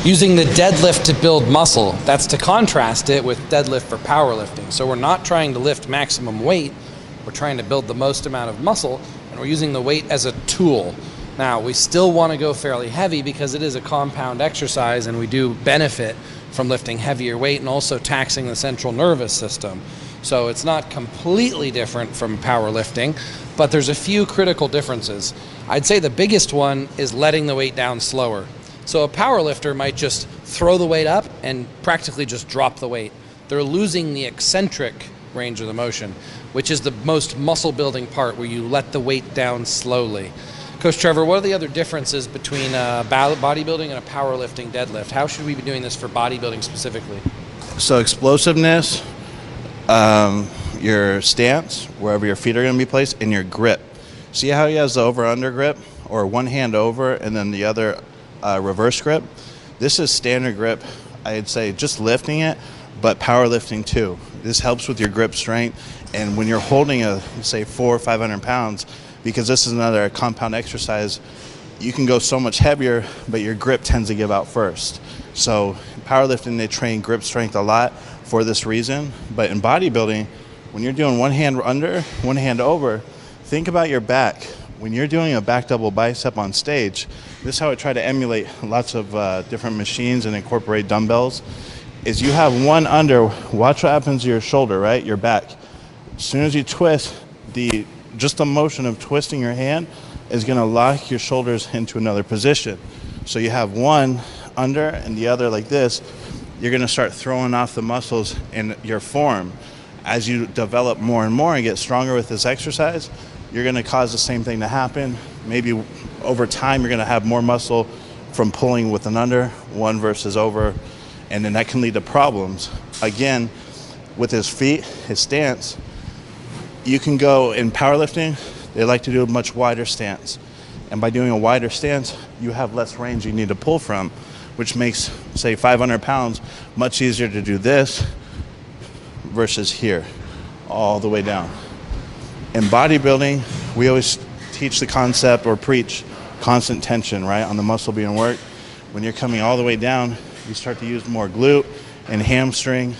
using the deadlift to build muscle. That's to contrast it with deadlift for powerlifting. So we're not trying to lift maximum weight, we're trying to build the most amount of muscle, and we're using the weight as a tool. Now, we still want to go fairly heavy because it is a compound exercise and we do benefit from lifting heavier weight and also taxing the central nervous system. So it's not completely different from powerlifting, but there's a few critical differences. I'd say the biggest one is letting the weight down slower. So a powerlifter might just throw the weight up and practically just drop the weight. They're losing the eccentric range of the motion, which is the most muscle building part where you let the weight down slowly. Coach Trevor, what are the other differences between bodybuilding and a powerlifting deadlift? How should we be doing this for bodybuilding specifically? So explosiveness, your stance, wherever your feet are going to be placed, and your grip. See how he has the over-under grip, or one hand over and then the other reverse grip? This is standard grip, I'd say, just lifting it, but powerlifting too. This helps with your grip strength, and when you're holding say 400 or 500 pounds, because this is another compound exercise, you can go so much heavier, but your grip tends to give out first. So in powerlifting, they train grip strength a lot for this reason. But in bodybuilding, when you're doing one hand under, one hand over, think about your back. When you're doing a back double bicep on stage, this is how I try to emulate lots of different machines and incorporate dumbbells, is you have one under, watch what happens to your shoulder, right? Your back. As soon as you twist, just the motion of twisting your hand is going to lock your shoulders into another position. So you have one under and the other like this. You're going to start throwing off the muscles in your form. As you develop more and more and get stronger with this exercise, you're going to cause the same thing to happen. Maybe over time you're going to have more muscle from pulling with an under, one versus over, and then that can lead to problems. Again, with his feet, his stance, you can go in powerlifting, they like to do a much wider stance. And by doing a wider stance, you have less range you need to pull from, which makes, say, 500 pounds much easier to do this versus here, all the way down. In bodybuilding, we always teach the concept or preach constant tension, right, on the muscle being worked. When you're coming all the way down, you start to use more glute and hamstring,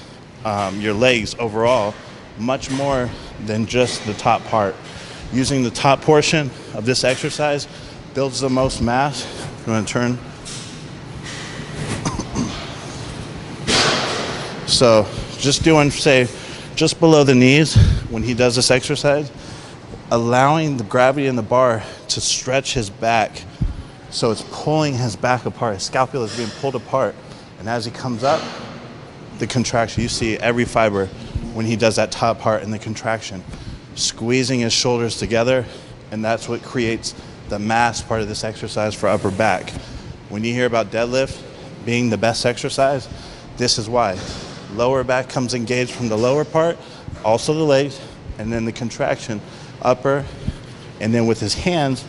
your legs overall, much more than just the top part. Using the top portion of this exercise builds the most mass. I'm going to turn. So just doing, say, just below the knees when he does this exercise, allowing the gravity in the bar to stretch his back. So it's pulling his back apart. His scapula is being pulled apart. And as he comes up, the contraction, you see every fiber when he does that top part in the contraction, squeezing his shoulders together, and that's what creates the mass part of this exercise for upper back. When you hear about deadlift being the best exercise, this is why. Lower back comes engaged from the lower part, also the legs, and then the contraction, upper, and then with his hands,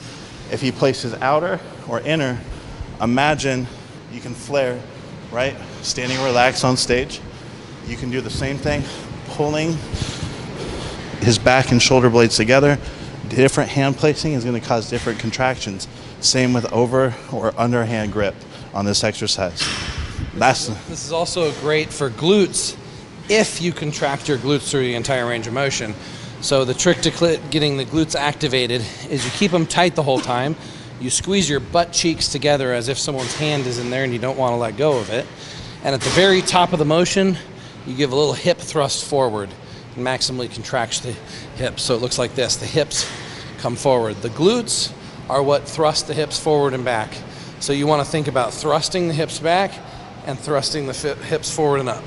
if he places outer or inner, imagine you can flare, right? Standing relaxed on stage. You can do the same thing, pulling his back and shoulder blades together. Different hand placing is going to cause different contractions. Same with over or underhand grip on this exercise. This is also great for glutes if you contract your glutes through the entire range of motion. So the trick to getting the glutes activated is you keep them tight the whole time. You squeeze your butt cheeks together as if someone's hand is in there and you don't want to let go of it. And at the very top of the motion, you give a little hip thrust forward and maximally contracts the hips. So it looks like this. The hips come forward. The glutes are what thrust the hips forward and back. So you want to think about thrusting the hips back and thrusting the hips forward and up.